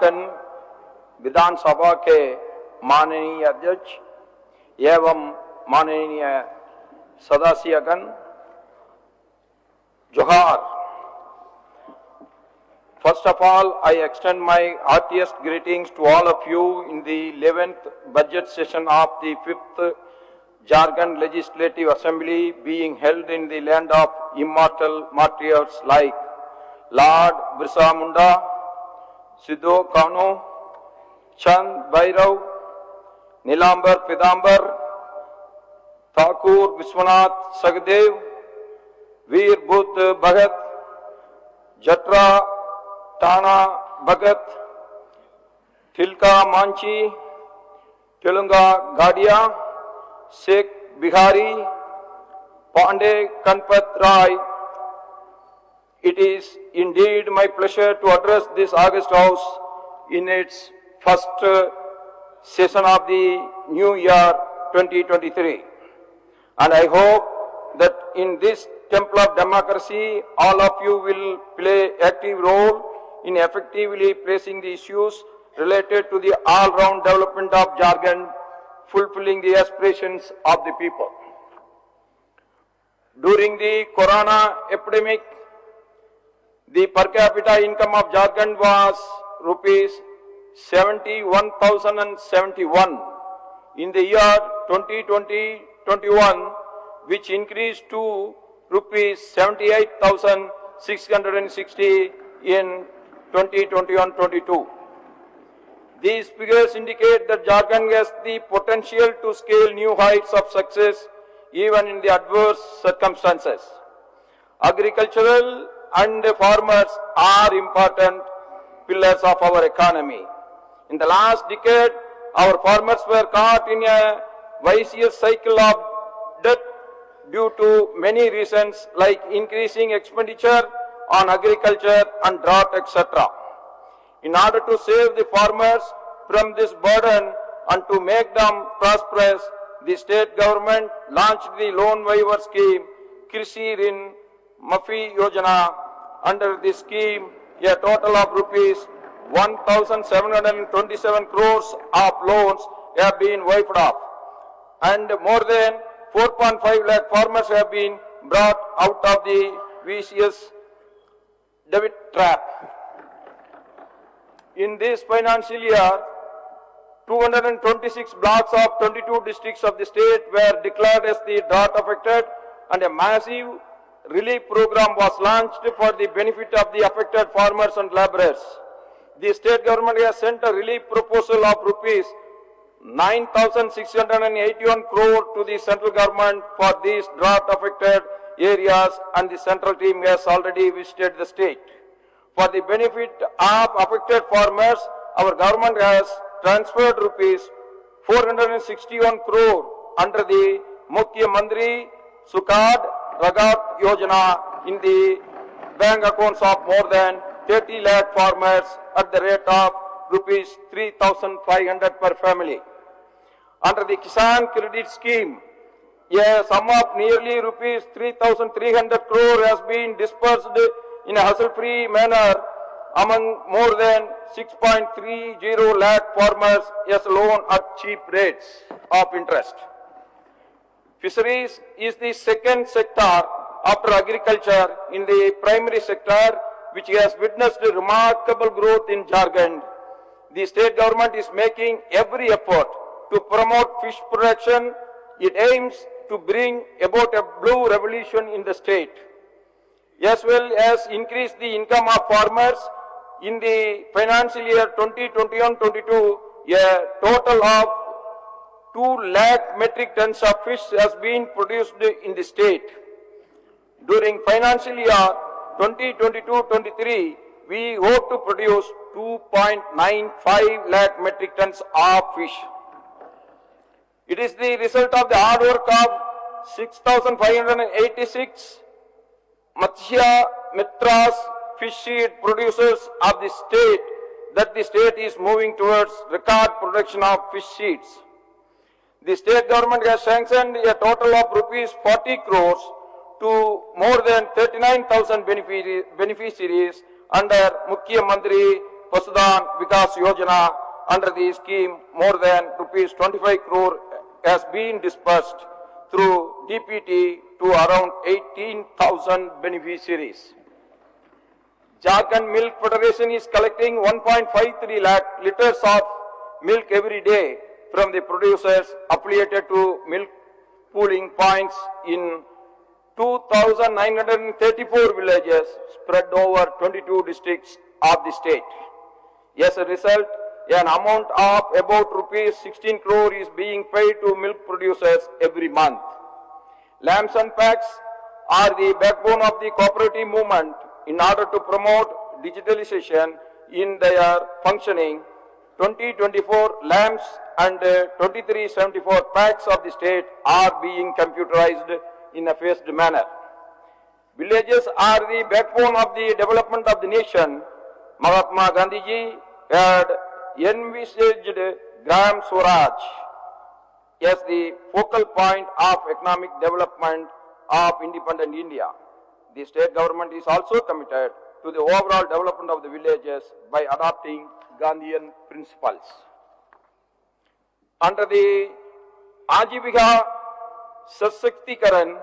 झारखंड विधानसभा के माननीय अध्यक्ष एवं माननीय सदस्यगण, जोहार। First of all, I extend my heartiest greetings to all of you in the 11th budget session of the 5th Jharkhand Legislative Assembly being held in the land of immortal martyrs like Lord Birsa Munda, Sidhu Kanu, Chand Bhairav, Nilambar Pidambar, Thakur Vishwanath Sagdev, Veer Buddha Bhagat, Jatra Tana Bhagat, Tilka Manchi, Telunga Gadia, Sheikh Bihari, Pandey Kanpat Rai. It is indeed my pleasure to address this august house in its first session of the new year 2023. And I hope that in this temple of democracy, all of you will play active role in effectively placing the issues related to the all-round development of Jharkhand, fulfilling the aspirations of the people. During the corona epidemic, the per capita income of Jharkhand was rupees 71,071 in the year 2020-21, which increased to rupees 78,660 in 2021-22. These figures indicate that Jharkhand has the potential to scale new heights of success even in the adverse circumstances. Agricultural and farmers are important pillars of our economy. In the last decade, our farmers were caught in a vicious cycle of debt due to many reasons like increasing expenditure on agriculture and drought, etc. In order to save the farmers from this burden and to make them prosperous, the state government launched the loan waiver scheme, Krishi Rin Mafi Yojana. Under this scheme, a total of rupees 1,727 crores of loans have been waived off, and more than 4.5 lakh farmers have been brought out of the vicious debt trap. In this financial year, 226 blocks of 22 districts of the state were declared as the drought affected, and a massive relief program was launched for the benefit of the affected farmers and laborers. The state government has sent a relief proposal of rupees 9,681 crore to the central government for these drought affected areas, and the central team has already visited the state. For the benefit of affected farmers, our government has transferred rupees 461 crore under the Mukhya Mantri Sukhad Ragat Yojana in the bank accounts of more than 30 lakh farmers at the rate of rupees 3,500 per family. Under the Kisan Credit Scheme, a sum of nearly rupees 3,300 crore has been dispersed in a hassle-free manner among more than 6.30 lakh farmers as loan at cheap rates of interest. Fisheries is the second sector after agriculture in the primary sector, which has witnessed remarkable growth in Jharkhand. The state government is making every effort to promote fish production. It aims to bring about a blue revolution in the state, as well as increase the income of farmers. In the financial year 2021-22, a total of 2 lakh metric tons of fish has been produced in the state. During financial year 2022-23, we hope to produce 2.95 lakh metric tons of fish. It is the result of the hard work of 6,586 Matsya Mitras fish seed producers of the state that the state is moving towards record production of fish seeds. The state government has sanctioned a total of rupees 40 crores to more than 39,000 beneficiaries under Mukhya Mantri Pasudan Vikas Yojana. Under the scheme, more than rupees 25 crore has been disbursed through DPT to around 18,000 beneficiaries. Jharkhand Milk Federation is collecting 1.53 lakh liters of milk every day from the producers affiliated to milk pooling points in 2,934 villages spread over 22 districts of the state. As a result, an amount of about rupees 16 crore is being paid to milk producers every month. Lambs and packs are the backbone of the cooperative movement. In order to promote digitalization in their functioning, 2024 lambs and 2374 packs of the state are being computerized in a phased manner. Villages are the backbone of the development of the nation. Mahatma Gandhiji had envisaged Gram Swaraj as the focal point of economic development of independent India. The state government is also committed to the overall development of the villages by adopting Gandhian principles. Under the Ajivika Sasaktikaran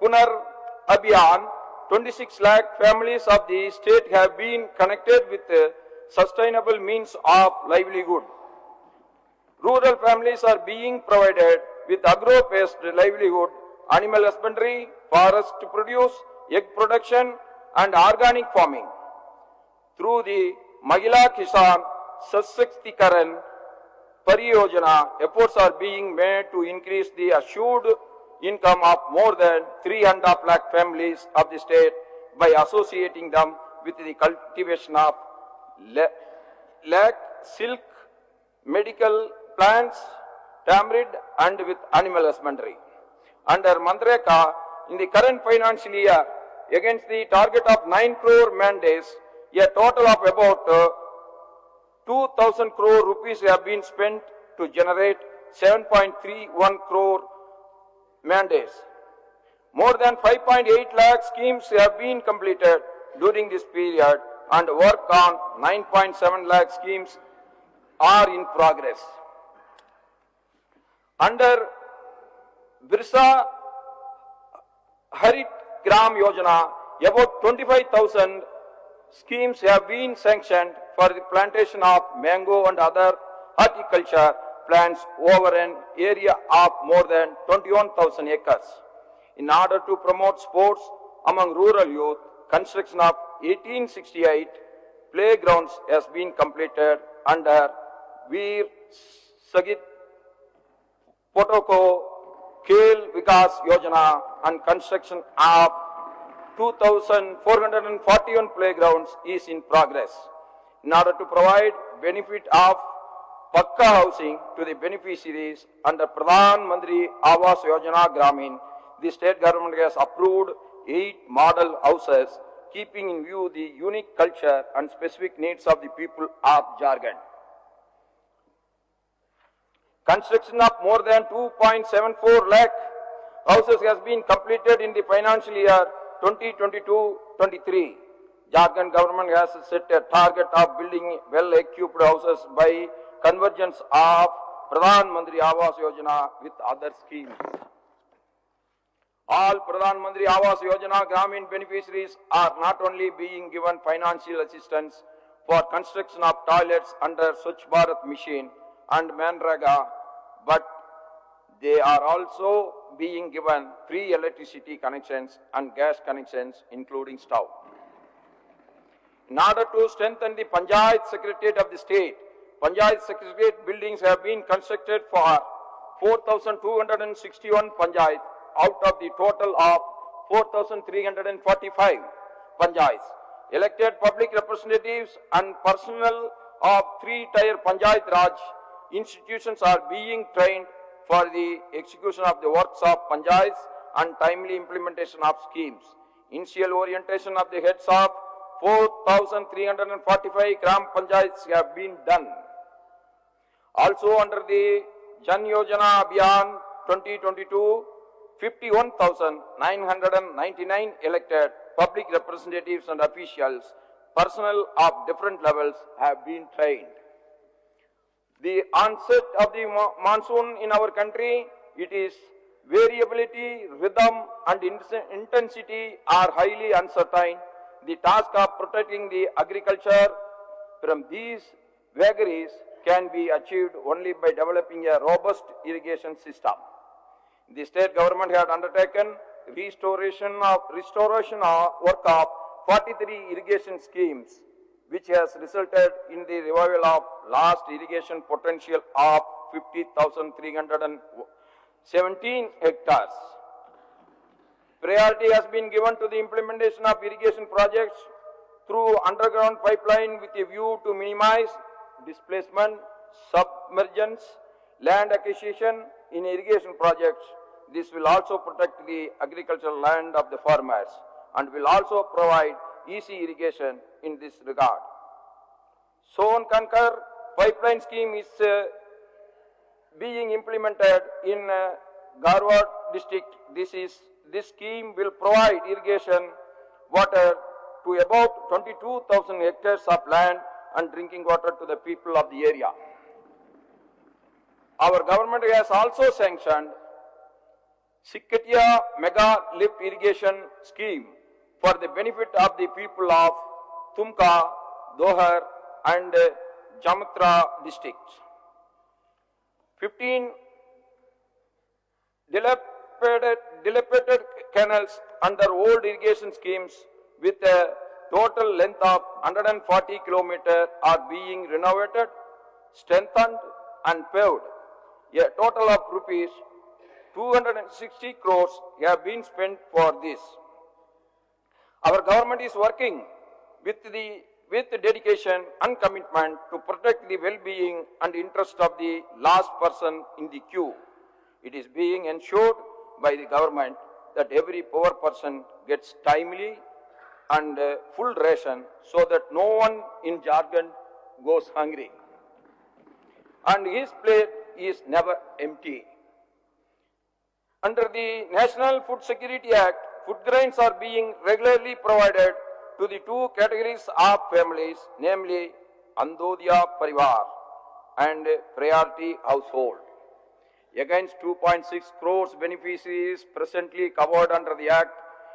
Punar Abhiyan, 26 lakh families of the state have been connected with sustainable means of livelihood. Rural families are being provided with agro-based livelihood, animal husbandry, forest produce, egg production and organic farming. Through the Mahila Kisan Sasaktikaran Pariyojana, efforts are being made to increase the assured income of more than 300 lakh families of the state by associating them with the cultivation of lac, silk, medical plants, tamarind and with animal husbandry. Under Mandreka, in the current financial year, against the target of 9 crore mandates, a total of about 2,000 crore rupees have been spent to generate 7.31 crore mandates. More than 5.8 lakh schemes have been completed during this period and work on 9.7 lakh schemes are in progress. Under Birsa Harit Gram Yojana, about 25,000 schemes have been sanctioned for the plantation of mango and other horticulture plants over an area of more than 21,000 acres. In order to promote sports among rural youth, construction of 1868 playgrounds has been completed under Veer Sagit Potoko Khel Vikas Yojana and construction of 2,441 playgrounds is in progress. In order to provide benefit of Pakka housing to the beneficiaries under Pradhan Mantri Awas Yojana Gramin, the state government has approved 8 model houses keeping in view the unique culture and specific needs of the people of Jharkhand. Construction of more than 2.74 lakh houses has been completed in the financial year 2022-23. Jharkhand government has set a target of building well-equipped houses by convergence of Pradhan Mantri Awas Yojana with other schemes. All Pradhan Mantri Awas Yojana Gramin beneficiaries are not only being given financial assistance for construction of toilets under Swachh Bharat Mission and Manrega, but they are also being given free electricity connections and gas connections, including stove. In order to strengthen the Panchayat Secretariat of the state, Panchayat Secretariat buildings have been constructed for 4,261 Panchayats out of the total of 4,345 Panchayats. Elected public representatives and personnel of 3-tier Panchayat Raj institutions are being trained for the execution of the works of Panchayats and timely implementation of schemes. Initial orientation of the heads of 4,345 Gram Panchayats have been done. Also under the Jan Yojana Abhiyan 2022, 51,999 elected public representatives and officials personnel of different levels have been trained. The onset of the monsoon in our country, it is variability, rhythm and intensity are highly uncertain. The task of protecting the agriculture from these vagaries can be achieved only by developing a robust irrigation system. The state government had undertaken restoration of work of 43 irrigation schemes, which has resulted in the revival of lost irrigation potential of 50,317 hectares. Priority has been given to the implementation of irrigation projects through underground pipeline with a view to minimize displacement, submergence, land acquisition in irrigation projects. This will also protect the agricultural land of the farmers and will also provide easy irrigation in this regard. Soan Kankar pipeline scheme is being implemented in Garhwad district. This scheme will provide irrigation water to about 22,000 hectares of land and drinking water to the people of the area. Our government has also sanctioned Sikatia Mega Lift Irrigation Scheme for the benefit of the people of Tumka, Dohar and Jamatra districts. 15 dilapidated canals under old irrigation schemes with a total length of 140 km are being renovated, strengthened and paved. A total of rupees 260 crores have been spent for this. Our government is working with dedication and commitment to protect the well-being and interest of the last person in the queue. It is being ensured by the government that every poor person gets timely and full ration so that no one in Jharkhand goes hungry. And his plate is never empty. Under the National Food Security Act, food grains are being regularly provided to the two categories of families, namely Andodya Parivar and Priority Household. Against 2.6 crores beneficiaries presently covered under the Act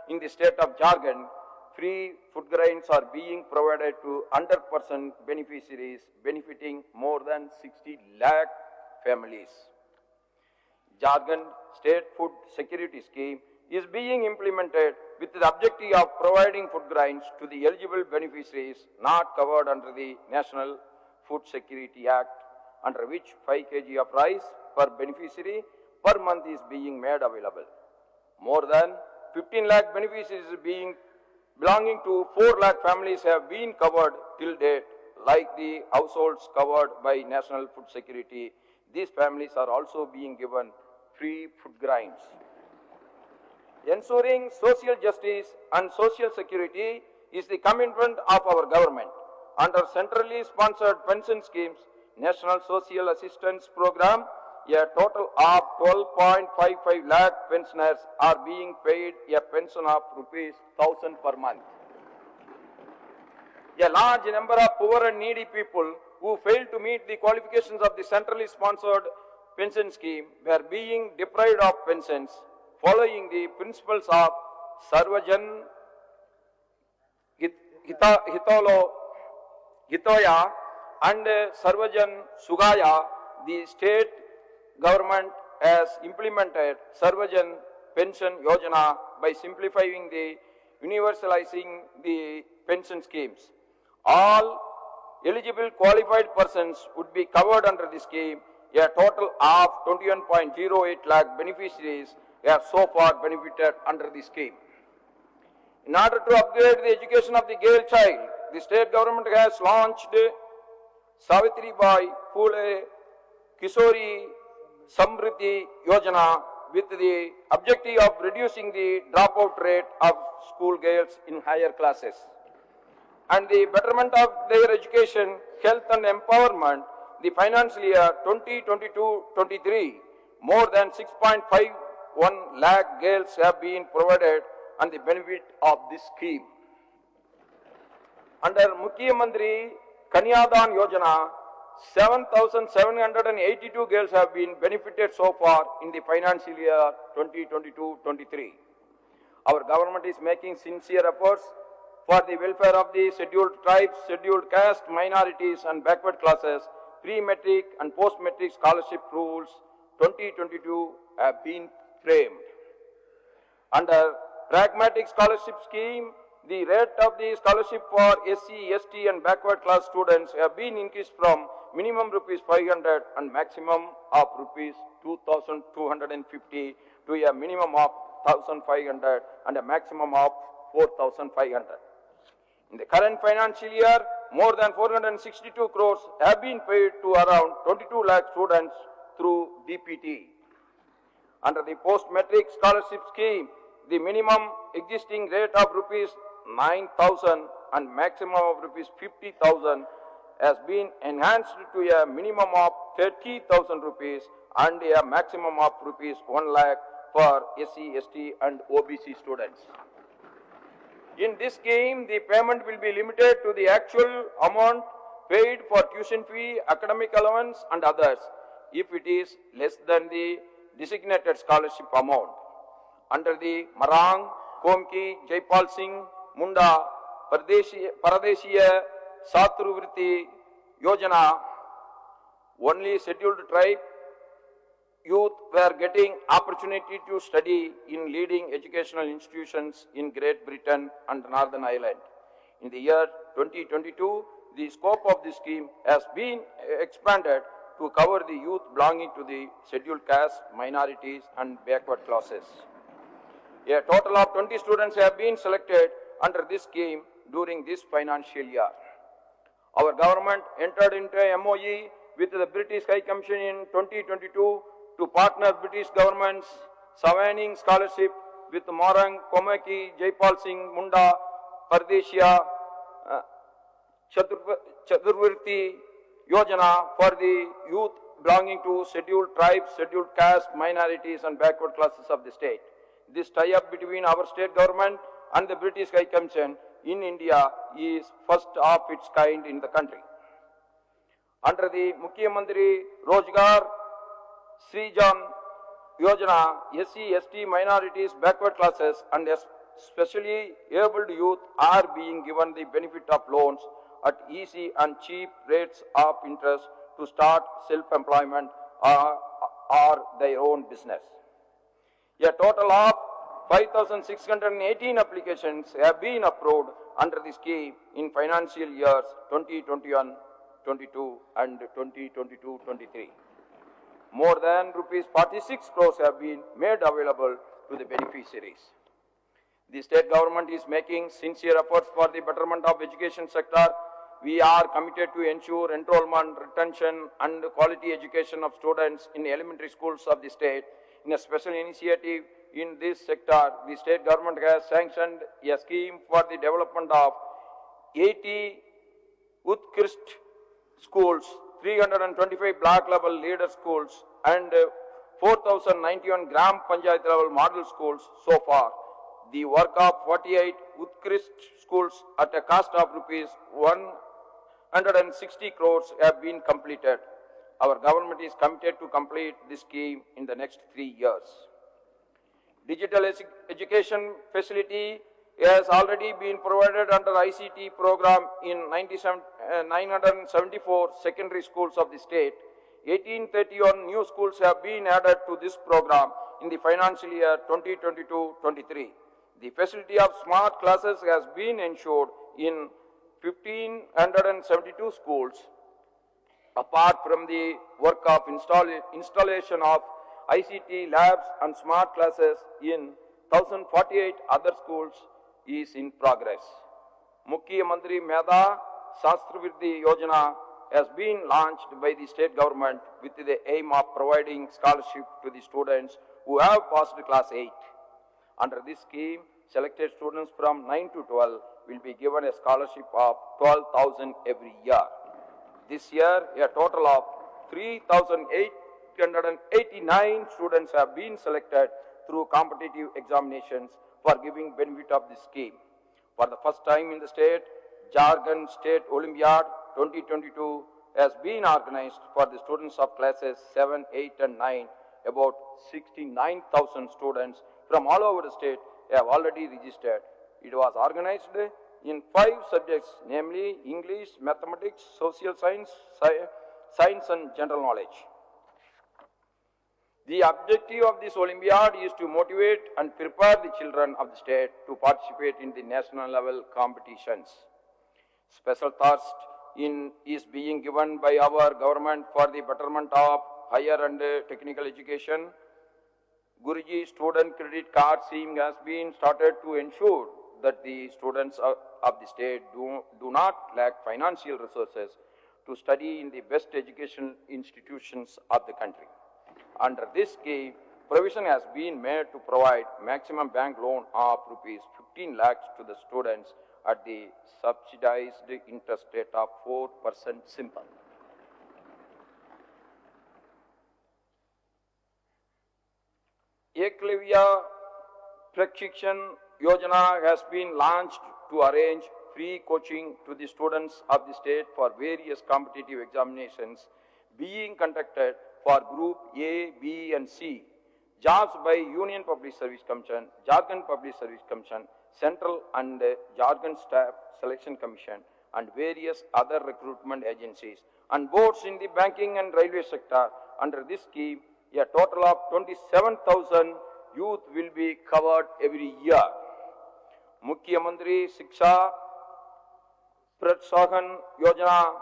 in the state of Jharkhand, free food grains are being provided to 100% beneficiaries, benefiting more than 60 lakh families. Jharkhand State Food Security Scheme is being implemented with the objective of providing food grains to the eligible beneficiaries not covered under the National Food Security Act, under which 5 kg of rice per beneficiary per month is being made available. More than 15 lakh beneficiaries belonging to 4 lakh families have been covered till date. Like the households covered by National Food Security, these families are also being given free food grains. Ensuring social justice and social security is the commitment of our government. Under centrally sponsored pension schemes, National Social Assistance Program, a total of 12.55 lakh pensioners are being paid a pension of rupees 1,000 per month. A large number of poor and needy people who failed to meet the qualifications of the centrally sponsored pension scheme were being deprived of pensions following the principles of Sarvajan Hitoya and Sarvajan Sugaya. The state government has implemented Sarvajan Pension Yojana by simplifying the universalizing the pension schemes. All eligible qualified persons would be covered under the scheme. A total of 21.08 lakh beneficiaries have so far benefited under the scheme. In order to upgrade the education of the girl child, the state government has launched Savitribai Phule Kishori Samriddhi Yojana with the objective of reducing the dropout rate of school girls in higher classes and the betterment of their education, health and empowerment. The financial year 2022-23, more than 6.51 lakh girls have been provided and the benefit of this scheme. Under Mukhya Mantri Kanyadan Yojana, 7,782 girls have been benefited so far in the financial year 2022-23. Our government is making sincere efforts for the welfare of the scheduled tribes, scheduled caste, minorities and backward classes. Pre-metric and post-metric scholarship rules 2022 have been framed. Under pragmatic scholarship scheme, the rate of the scholarship for SC, ST and backward class students have been increased from minimum rupees 500 and maximum of rupees 2,250 to a minimum of 1,500 and a maximum of 4,500. In the current financial year, more than 462 crores have been paid to around 22 lakh students through DPT. Under the post-metric scholarship scheme, the minimum existing rate of rupees 9,000 and maximum of rupees 50,000 has been enhanced to a minimum of 30,000 rupees and a maximum of rupees 1 lakh for SC, ST and OBC students. In this scheme, the payment will be limited to the actual amount paid for tuition fee, academic allowance and others if it is less than the designated scholarship amount. Under the Marang, Komki, Jaipal Singh, Munda, Paradeshiya, Satruvritti Yojana, only scheduled tribe youth were getting opportunity to study in leading educational institutions in Great Britain and Northern Ireland. In the year 2022, the scope of this scheme has been expanded to cover the youth belonging to the scheduled caste, minorities and backward classes. A total of 20 students have been selected under this scheme during this financial year. Our government entered into a MOE with the British High Commission in 2022 to partner British government's Savaining Scholarship with Marang, Komaki, Jaipal Singh, Munda, Pardeshiya, Chaturvirti Yojana for the youth belonging to scheduled tribes, scheduled caste, minorities and backward classes of the state. This tie-up between our state government and the British High Commission in India is first of its kind in the country. Under the Mukhya Mantri Rozgar Srijan Yojana, SC, ST, minorities, backward classes and especially abled youth are being given the benefit of loans at easy and cheap rates of interest to start self-employment or their own business. A total of 5,618 applications have been approved under the scheme in financial years 2021-22 and 2022-23. More than rupees 46 crores have been made available to the beneficiaries. The state government is making sincere efforts for the betterment of education sector. We are committed to ensure enrollment, retention and quality education of students in elementary schools of the state. In a special initiative in this sector, the state government has sanctioned a scheme for the development of 80 Utkrisht schools, 325 block level leader schools and 4,091 Gram Panchayat level model schools so far. The work of 48 Utkrisht schools at a cost of rupees 160 crores have been completed. Our government is committed to complete this scheme in the next 3 years. Digital education facility has already been provided under ICT program in 974 secondary schools of the state. 1831 new schools have been added to this program in the financial year 2022-23. The facility of smart classes has been ensured in 1,572 schools. Apart from the work of installation of ICT labs and smart classes in 1,048 other schools is in progress. Mukhya Mantri Medha Shastraviddhi Yojana has been launched by the state government with the aim of providing scholarship to the students who have passed class 8. Under this scheme, selected students from 9 to 12 will be given a scholarship of 12,000 every year. This year, a total of 3,889 students have been selected through competitive examinations for giving benefit of this scheme. For the first time in the state, Jharkhand State Olympiad 2022 has been organized for the students of classes 7, 8 and 9. About 69,000 students from all over the state have already registered. It was organized in 5 subjects, namely English, Mathematics, Social Science, Science and General Knowledge. The objective of this Olympiad is to motivate and prepare the children of the state to participate in the national level competitions. Special thrust is being given by our government for the betterment of higher and technical education. Guruji student credit card scheme has been started to ensure that the students of the state do not lack financial resources to study in the best education institutions of the country. Under this scheme, provision has been made to provide maximum bank loan of rupees 15 lakhs to the students at the subsidized interest rate of 4% simple. Eklavya Prakshikshan Yojana has been launched to arrange free coaching to the students of the state for various competitive examinations being conducted for Group A, B and C. Jobs by Union Public Service Commission, Jharkhand Public Service Commission, Central and Jharkhand Staff Selection Commission and various other recruitment agencies and boards in the banking and railway sector. Under this scheme, a total of 27,000 youth will be covered every year. Mukhyamantri Shiksha Protsahan Yojana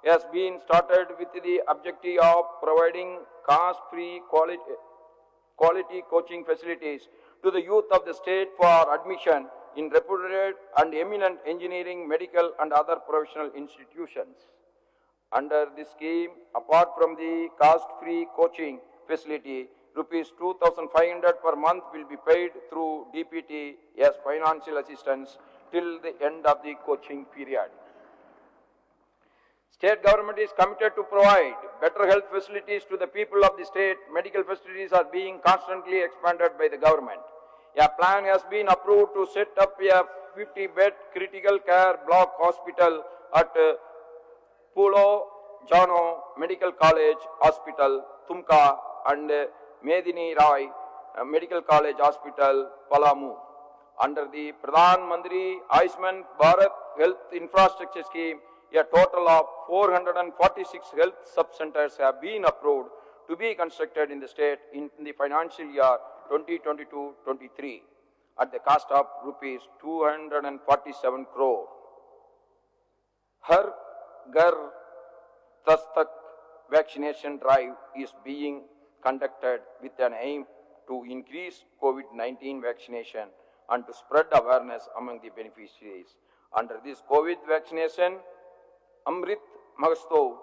has been started with the objective of providing cost-free quality coaching facilities to the youth of the state for admission in reputed and eminent engineering, medical and other professional institutions. Under this scheme, apart from the cost-free coaching facility, rupees 2,500 per month will be paid through DPT as financial assistance till the end of the coaching period. State government is committed to provide better health facilities to the people of the state. Medical facilities are being constantly expanded by the government. A plan has been approved to set up a 50-bed critical care block hospital at Pulo Jano Medical College Hospital, Tumka and Medini Rai Medical College Hospital, Palamu. Under the Pradhan Mantri Ayushman Bharat Health Infrastructure Scheme, a total of 446 health sub-centers have been approved to be constructed in the state in the financial year 2022-23 at the cost of rupees 247 crore. Har Ghar Dastak vaccination drive is being conducted with an aim to increase COVID-19 vaccination and to spread awareness among the beneficiaries. Under this COVID vaccination, Amrit Mahotsav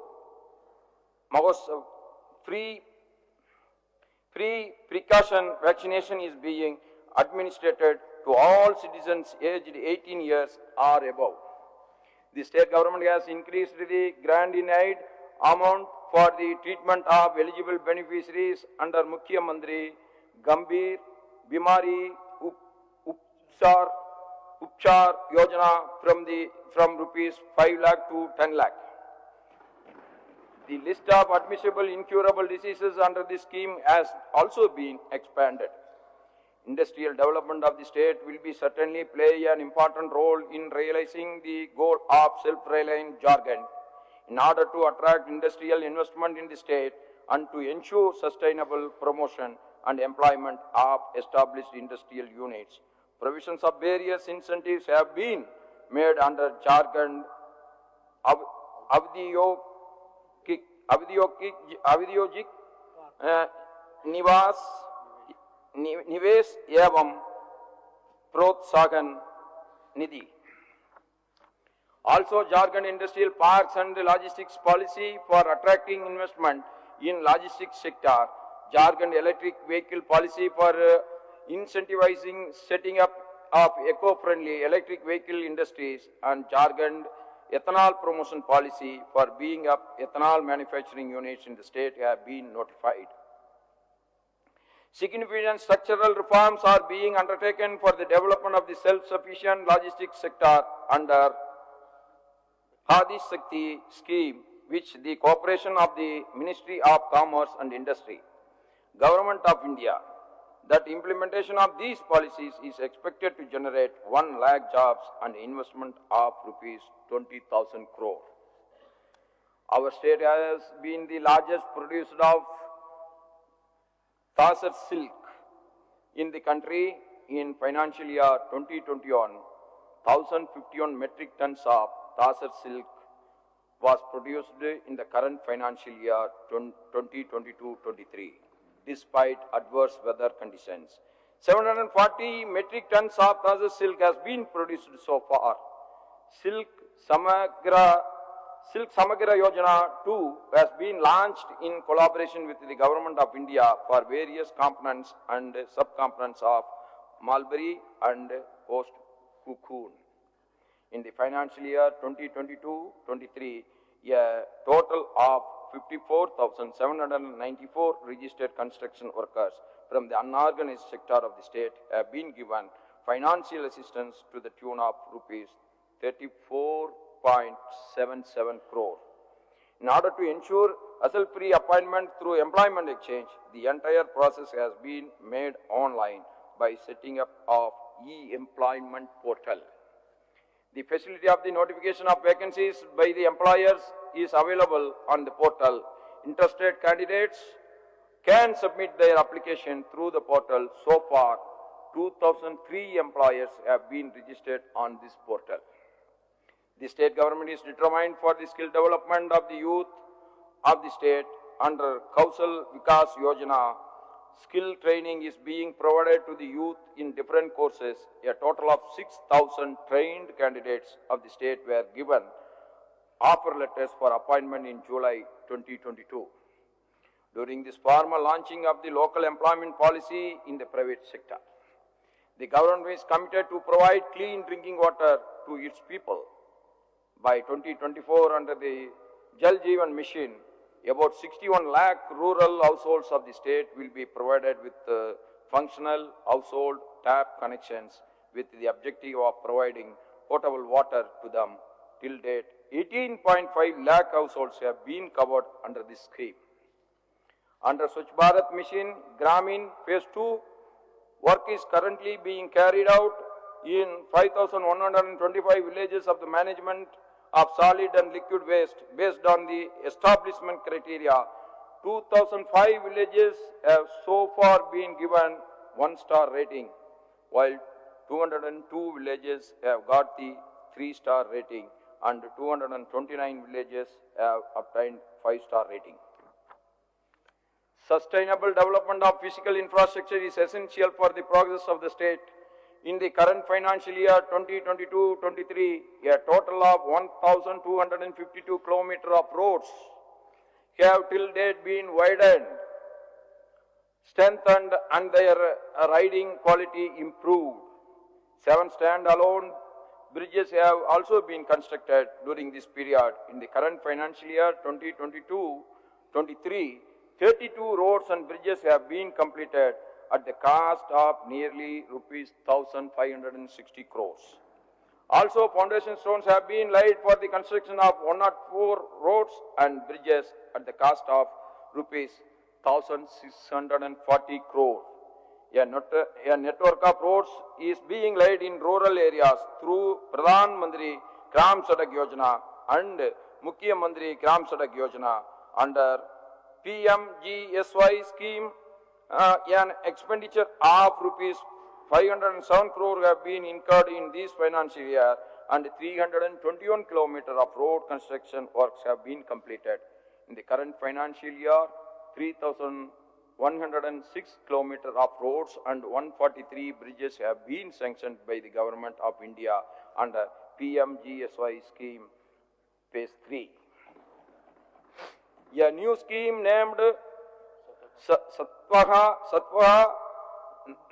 free precaution vaccination is being administered to all citizens aged 18 years or above. The state government has increased the grant in aid amount for the treatment of eligible beneficiaries under Mukhyamantri Gambhir Bimari Upchar Yojana from rupees 5 lakh to 10 lakh. The list of admissible incurable diseases under this scheme has also been expanded. Industrial development of the state will be certainly play an important role in realizing the goal of self-reliant Jharkhand. In order to attract industrial investment in the state and to ensure sustainable promotion and employment of established industrial units, provisions of various incentives have been made under Jharkhand Avidyogik Nives Evam Protsahan Nidhi. Also, Jharkhand Industrial Parks and Logistics Policy for attracting investment in logistics sector, Jharkhand Electric Vehicle Policy for incentivizing setting up of eco-friendly electric vehicle industries, and Jharkhand Ethanol Promotion Policy for being up ethanol manufacturing units in the state have been notified. Significant structural reforms are being undertaken for the development of the self-sufficient logistics sector under Hadi Shakti scheme, which the cooperation of the Ministry of Commerce and Industry, Government of India, that implementation of these policies is expected to generate 1 lakh jobs and investment of rupees 20,000 crore. Our state has been the largest producer of Tasar silk in the country in financial year 2021. 1,051 metric tons of Tasar silk was produced in the current financial year 2022-23, despite adverse weather conditions. 740 metric tons of Tasar silk has been produced so far. Silk Samagra Yojana 2 has been launched in collaboration with the Government of India for various components and subcomponents of mulberry and post cocoon. In the financial year 2022-23, a total of 54,794 registered construction workers from the unorganized sector of the state have been given financial assistance to the tune of rupees 34.77 crore. In order to ensure hassle-free appointment through employment exchange, the entire process has been made online by setting up of e-employment portal. The facility of the notification of vacancies by the employers is available on the portal. Interested candidates can submit their application through the portal. So far, 2,003 employers have been registered on this portal. The state government is determined for the skill development of the youth of the state under Kausal Vikas Yojana. Skill training is being provided to the youth in different courses. A total of 6,000 trained candidates of the state were given offer letters for appointment in July 2022. During this formal launching of the local employment policy in the private sector, the government is committed to provide clean drinking water to its people. By 2024, under the Jal Jeevan Mission, about 61 lakh rural households of the state will be provided with functional household tap connections with the objective of providing potable water to them. Till date, 18.5 lakh households have been covered under this scheme. Under Swachh Bharat Mission, Gramin Phase 2, work is currently being carried out in 5,125 villages of the management of solid and liquid waste based on the establishment criteria. 2,005 villages have so far been given 1-star rating, while 202 villages have got the 3-star rating and 229 villages have obtained 5-star rating. Sustainable development of physical infrastructure is essential for the progress of the state. In the current financial year 2022-23, a total of 1,252 kilometers of roads have till date been widened, strengthened and their riding quality improved. 7 stand-alone bridges have also been constructed during this period. In the current financial year 2022-23, 32 roads and bridges have been completed at the cost of nearly rupees 1,560 crores. Also, foundation stones have been laid for the construction of 104 roads and bridges at the cost of rupees 1,640 crore. A network of roads is being laid in rural areas through Pradhan Mantri Gram Sadak Yojana and Mukhya Mantri Gram Sadak Yojana. Under PMGSY scheme, an expenditure of rupees 507 crore have been incurred in this financial year and 321 kilometers of road construction works have been completed. In the current financial year, 3,106 kilometers of roads and 143 bridges have been sanctioned by the Government of India under PMGSY scheme Phase 3. A new scheme named Satvaha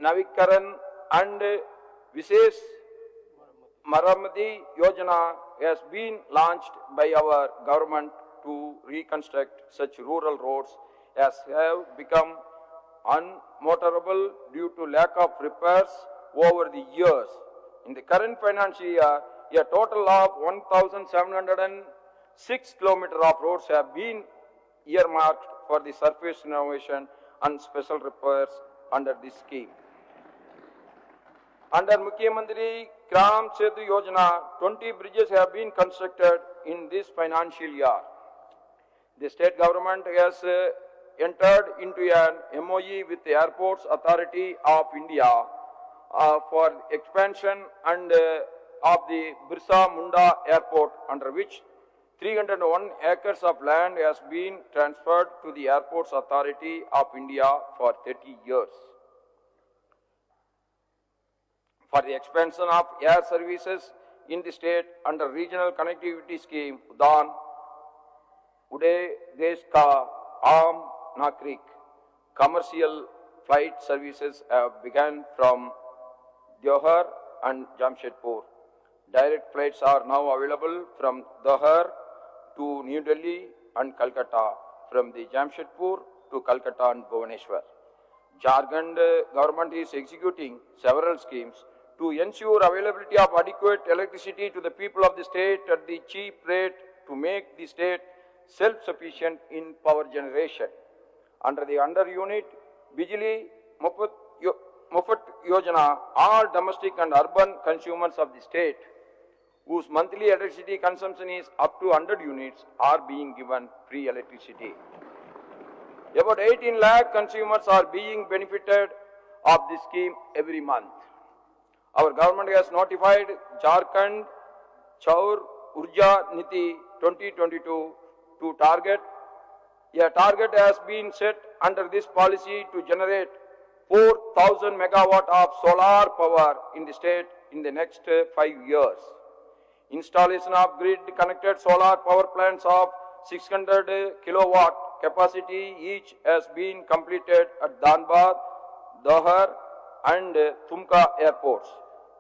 Navikaran and Visesh Maramati Yojana has been launched by our government to reconstruct such rural roads as have become unmotorable due to lack of repairs over the years. In the current financial year, a total of 1,706 kilometers of roads have been earmarked for the surface renovation and special repairs under this scheme. Under Mukhyamantri Gram Setu Yojana, 20 bridges have been constructed in this financial year. The state government has entered into an MOU with the Airports Authority of India for expansion and of the Birsa Munda Airport, under which 301 acres of land has been transferred to the Airports Authority of India for 30 years. For the expansion of air services in the state under Regional Connectivity Scheme, UDAN, Uday Desh Ka Aam Nakrik, commercial flight services have begun from Deoghar and Jamshedpur. Direct flights are now available from Deoghar to New Delhi and Calcutta, from the Jamshedpur to Calcutta and Bhubaneswar. Jharkhand government is executing several schemes to ensure availability of adequate electricity to the people of the state at the cheap rate to make the state self-sufficient in power generation. Under the under-unit Bijli Mufat Yojana, all domestic and urban consumers of the state whose monthly electricity consumption is up to 100 units are being given free electricity. About 18 lakh consumers are being benefited of this scheme every month. Our government has notified Jharkhand Chaur Urja Niti 2022 to target. A target has been set under this policy to generate 4,000 megawatt of solar power in the state in the next 5 years. Installation of grid-connected solar power plants of 600 kilowatt capacity each has been completed at Dhanbad, Deoghar and Tumka airports.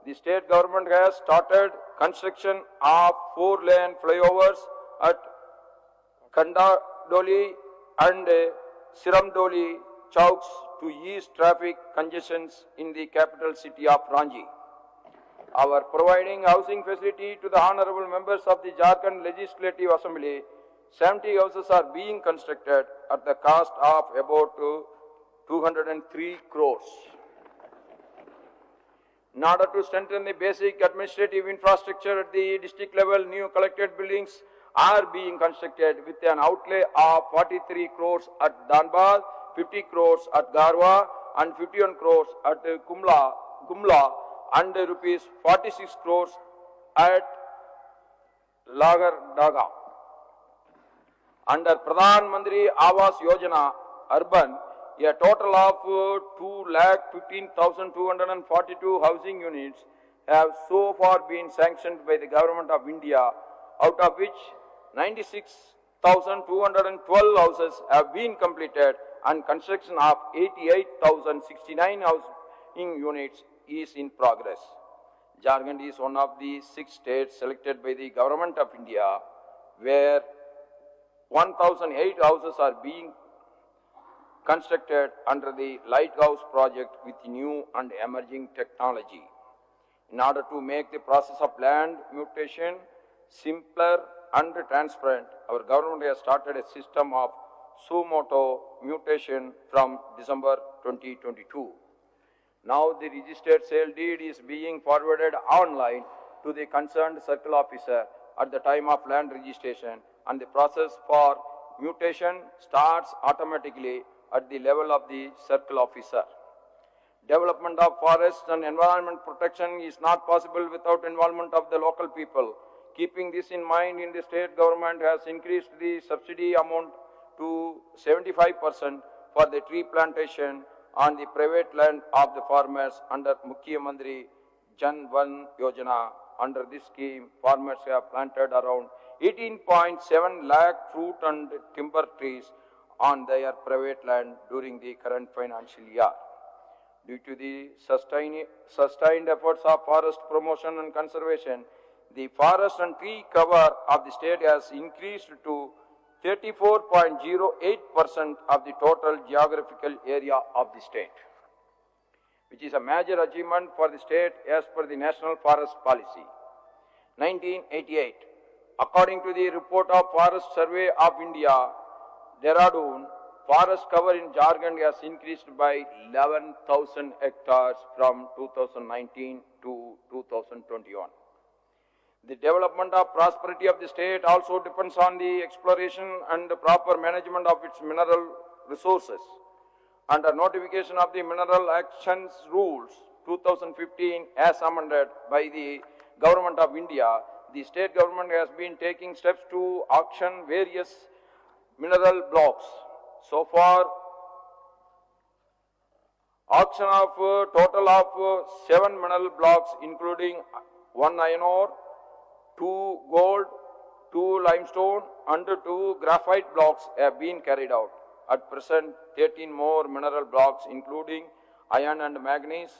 The state government has started construction of 4-lane flyovers at Kandadoli and Siramdoli chowks to ease traffic congestions in the capital city of Ranchi. Our providing housing facility to the honorable members of the Jharkhand Legislative Assembly, 70 houses are being constructed at the cost of about 203 crores. In order to strengthen the basic administrative infrastructure at the district level, new collected buildings are being constructed with an outlay of 43 crores at Dhanbad, 50 crores at Garwa and 51 crores at Gumla and rupees 46 crores at Lagardaga. Under Pradhan Mantri Awas Yojana Urban, a total of 2,15,242 housing units have so far been sanctioned by the Government of India, out of which 96,212 houses have been completed and construction of 88,069 housing units is in progress. Jharkhand is one of the 6 states selected by the Government of India where 1,008 houses are being constructed under the Lighthouse project with new and emerging technology. In order to make the process of land mutation simpler and transparent, our government has started a system of suo mutation from December 2022. Now the registered sale deed is being forwarded online to the concerned circle officer at the time of land registration, and the process for mutation starts automatically at the level of the circle officer. Development of forests and environment protection is not possible without involvement of the local people. Keeping this in mind, the state government has increased the subsidy amount to 75% for the tree plantation on the private land of the farmers under Mukhyamantri Jan Van Yojana. Under this scheme, farmers have planted around 18.7 lakh fruit and timber trees on their private land during the current financial year. Due to the sustained efforts of forest promotion and conservation, the forest and tree cover of the state has increased to 34.08% of the total geographical area of the state, which is a major achievement for the state as per the National Forest Policy. 1988. According to the report of Forest Survey of India, Dehradun, forest cover in Jharkhand has increased by 11,000 hectares from 2019 to 2021. The development of prosperity of the state also depends on the exploration and the proper management of its mineral resources. Under notification of the Mineral Actions Rules 2015 as amended by the Government of India, the state government has been taking steps to auction various mineral blocks. So far, auction of a total of 7 mineral blocks including 1 iron ore, 2 gold, 2 limestone and 2 graphite blocks have been carried out. At present, 13 more mineral blocks including iron and manganese,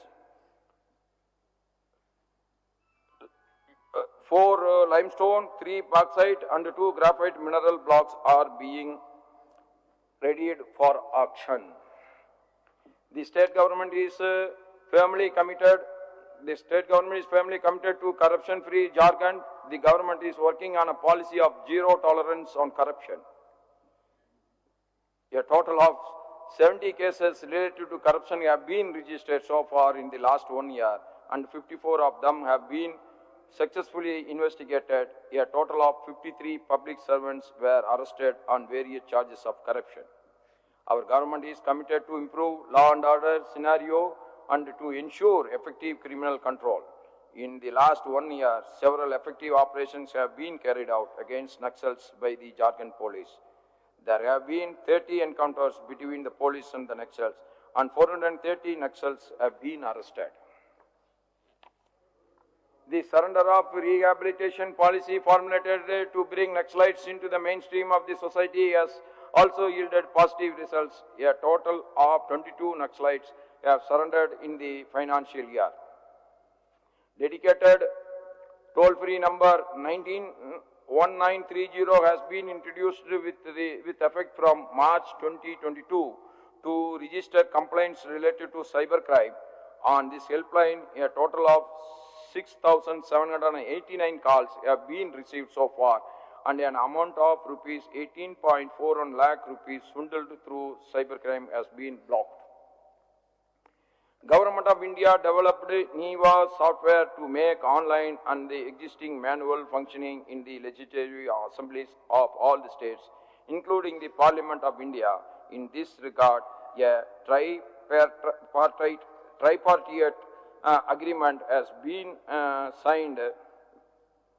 4 limestone, 3 bauxite and 2 graphite mineral blocks are being readied for auction. The state government is firmly committed. The state government is firmly committed to corruption-free Jharkhand. The government is working on a policy of zero tolerance on corruption. A total of 70 cases related to corruption have been registered so far in the last 1 year, and 54 of them have been successfully investigated. A total of 53 public servants were arrested on various charges of corruption. Our government is committed to improve law and order scenario and to ensure effective criminal control. In the last 1 year, several effective operations have been carried out against Naxals by the Jharkhand police. There have been 30 encounters between the police and the Naxals, and 430 Naxals have been arrested. The surrender of rehabilitation policy formulated to bring Naxalites into the mainstream of the society has also yielded positive results. A total of 22 Naxalites have surrendered in the financial year. Dedicated toll-free number 1930 has been introduced with effect from March 2022 to register complaints related to cybercrime. On this helpline, a total of 6,789 calls have been received so far, and an amount of rupees 18.41 lakh rupees swindled through cybercrime has been blocked. Government of India developed NIVA software to make online and the existing manual functioning in the legislative assemblies of all the states, including the Parliament of India. In this regard, a tripartite agreement has been signed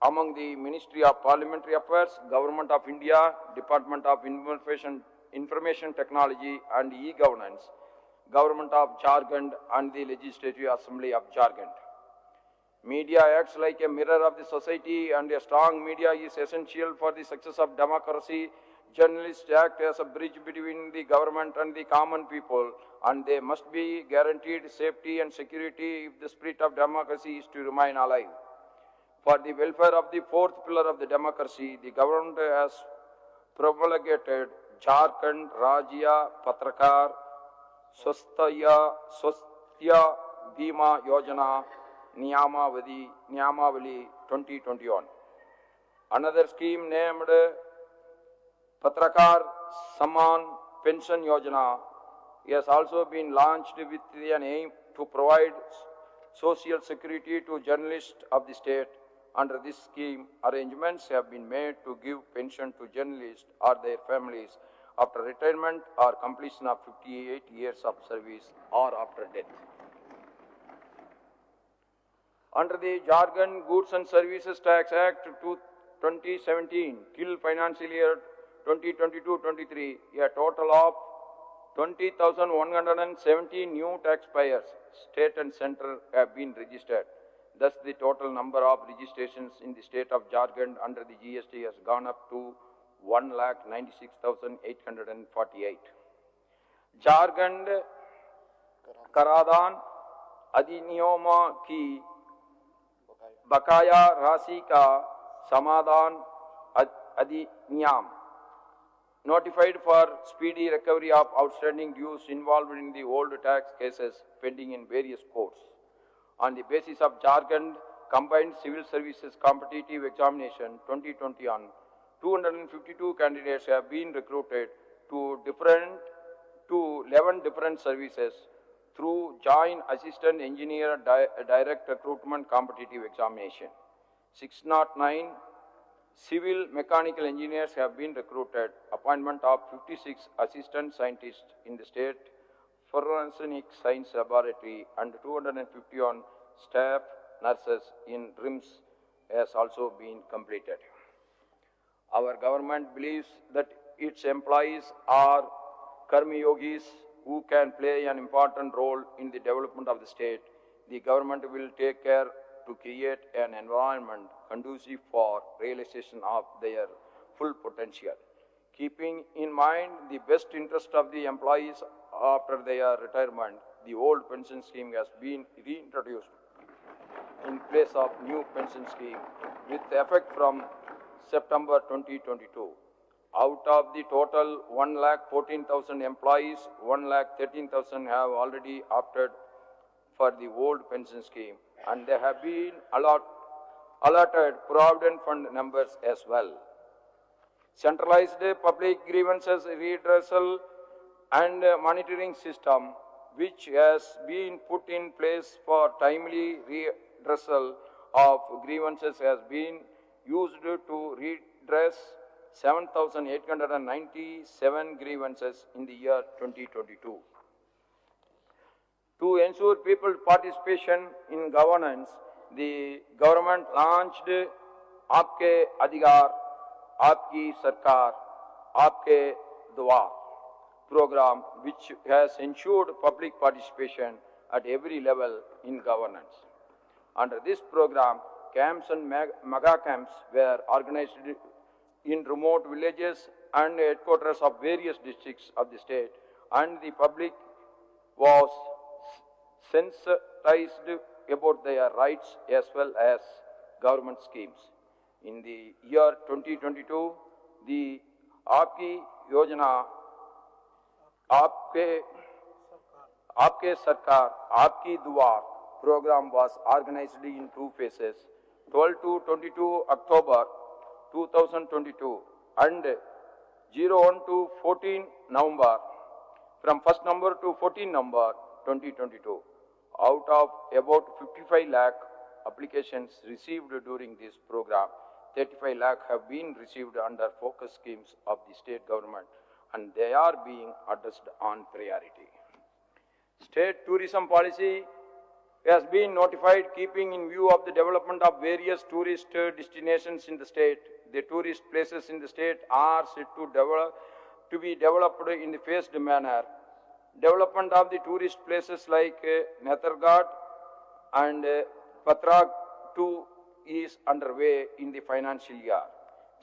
among the Ministry of Parliamentary Affairs, Government of India, Department of Information Technology and E-Governance, Government of Jharkhand and the Legislative Assembly of Jharkhand. Media acts like a mirror of the society, and a strong media is essential for the success of democracy. Journalists act as a bridge between the government and the common people, and they must be guaranteed safety and security if the spirit of democracy is to remain alive. For the welfare of the fourth pillar of the democracy, the government has promulgated Jharkhand Rajya Patrakar Swasthya Bima Yojana Niyamavali 2021. Another scheme named Patrakar Samman Pension Yojana has also been launched with an aim to provide social security to journalists of the state. Under this scheme, arrangements have been made to give pension to journalists or their families after retirement or completion of 58 years of service or after death. Under the Jharkhand Goods and Services Tax Act 2017 till financial year 2022-23, a total of 20,170 new taxpayers, state and central, have been registered. Thus, the total number of registrations in the state of Jharkhand under the GST has gone up to 1,96,848. Jharkhand कराधान अधिनियम की बकाया राशि का समाधान अधिनियम notified for speedy recovery of outstanding dues involved in the old tax cases pending in various courts. On the basis of Jharkhand Combined Civil Services Competitive Examination 2020 on 252 candidates have been recruited to 11 different services through Joint Assistant Engineer Direct Recruitment Competitive Examination. 609 civil mechanical engineers have been recruited. Appointment of 56 assistant scientists in the state forensic science laboratory and 251 staff nurses in RIMS has also been completed. Our government believes that its employees are karmi yogis who can play an important role in the development of the state. The government will take care to create an environment conducive for realization of their full potential. Keeping in mind the best interest of the employees after their retirement, the old pension scheme has been reintroduced in place of new pension scheme with effect from September 2022. Out of the total 1,14,000 employees, 1,13,000 have already opted for the old pension scheme, and they have been allotted provident fund numbers as well. Centralized public grievances redressal and monitoring system, which has been put in place for timely redressal of grievances, has been used to redress 7,897 grievances in the year 2022. To ensure people's participation in governance, the government launched Aapke Adhikar, Aapki Sarkar, Aapke Dwar program, which has ensured public participation at every level in governance. Under this program, camps and mega camps were organized in remote villages and headquarters of various districts of the state, and the public was sensitized about their rights as well as government schemes. In the year 2022, the Aapki Yojana, Aapke Sarkar, Aapki Duar program was organized in two phases, 12 to 22 October 2022 and 01 to 14 November, from 1st November to 14 November 2022. Out of about 55 lakh applications received during this program, 35 lakh have been received under focus schemes of the state government, and they are being addressed on priority. State tourism policy has been notified keeping in view of the development of various tourist destinations in the state. The tourist places in the state are set to be developed in the phased manner. Development of the tourist places like Netherghat and Patrag too is underway in the financial year.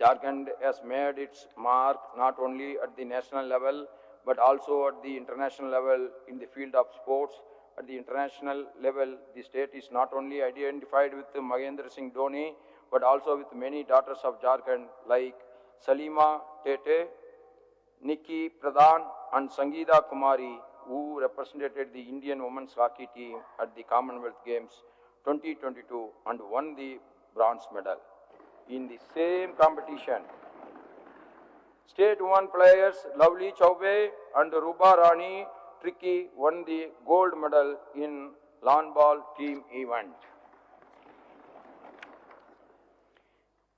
Jharkhand has made its mark not only at the national level but also at the international level in the field of sports. At the international level, the state is not only identified with Mahendra Singh Dhoni but also with many daughters of Jharkhand like Salima Tete, Nikki Pradhan and Sangeeta Kumari, who represented the Indian women's hockey team at the Commonwealth Games 2022 and won the bronze medal. In the same competition, state women players Lovely Chaube and Ruba Rani Tricky won the gold medal in lawn ball team event.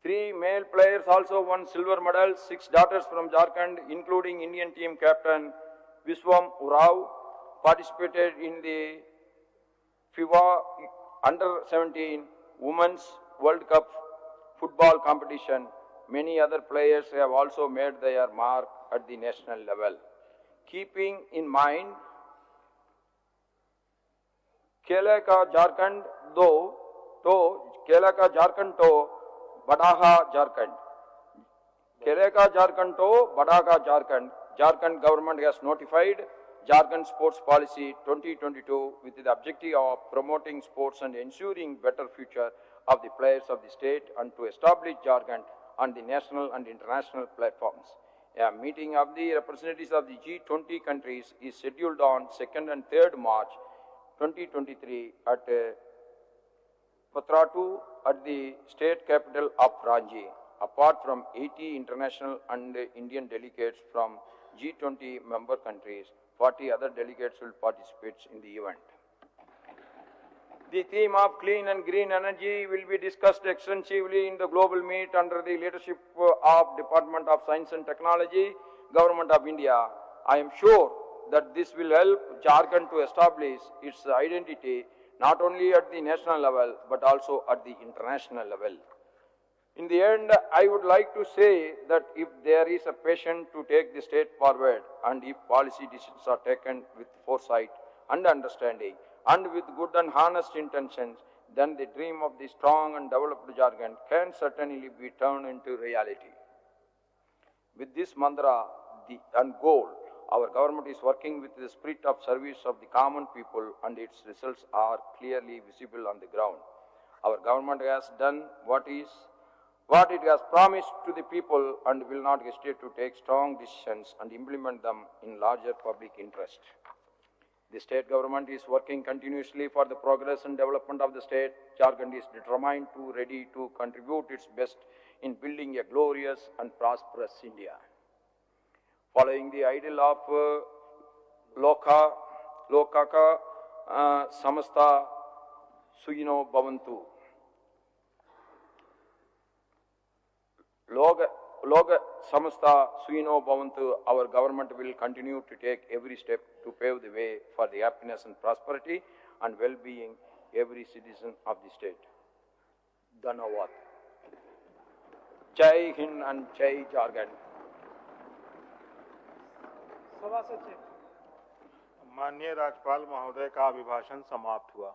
3 male players also won silver medals. 6 daughters from Jharkhand, including Indian team captain Vishwam Urao, participated in the FIBA Under-17 Women's World Cup football competition. Many other players have also made their mark at the national level. Keeping in mind, खेले का झारखंड तो बड़ा झारखंड, खेले का झारखंड तो बड़ा Jharkhand. Jharkhand government has notified Jharkhand Sports Policy 2022 with the objective of promoting sports and ensuring better future of the players of the state and to establish Jharkhand on the national and international platforms. A meeting of the representatives of the G20 countries is scheduled on 2nd and 3rd March 2023 at Patratu at the state capital of Ranchi. Apart from 80 international and Indian delegates from G20 member countries, 40 other delegates will participate in the event. The theme of clean and green energy will be discussed extensively in the global meet under the leadership of Department of Science and Technology, Government of India. I am sure that this will help Jharkhand to establish its identity not only at the national level but also at the international level. In the end, I would like to say that if there is a passion to take the state forward and if policy decisions are taken with foresight and understanding and with good and honest intentions, then the dream of the strong and developed Jharkhand can certainly be turned into reality. With this mantra and goal, our government is working with the spirit of service of the common people and its results are clearly visible on the ground. Our government has done what it has promised to the people and will not hesitate to take strong decisions and implement them in larger public interest. The state government is working continuously for the progress and development of the state. Jharkhand is determined to ready to contribute its best in building a glorious and prosperous India. Following the ideal of Lokaka Samasta Suyino Bhavantu. Loga Samasta Suino Bhavantu, our government will continue to take every step to pave the way for the happiness and prosperity and well-being every citizen of the state. Dhanawad. Jai Hind and Jai Jharkhand. माननीय राज्यपाल महोदय का अभिभाषण समाप्त हुआ।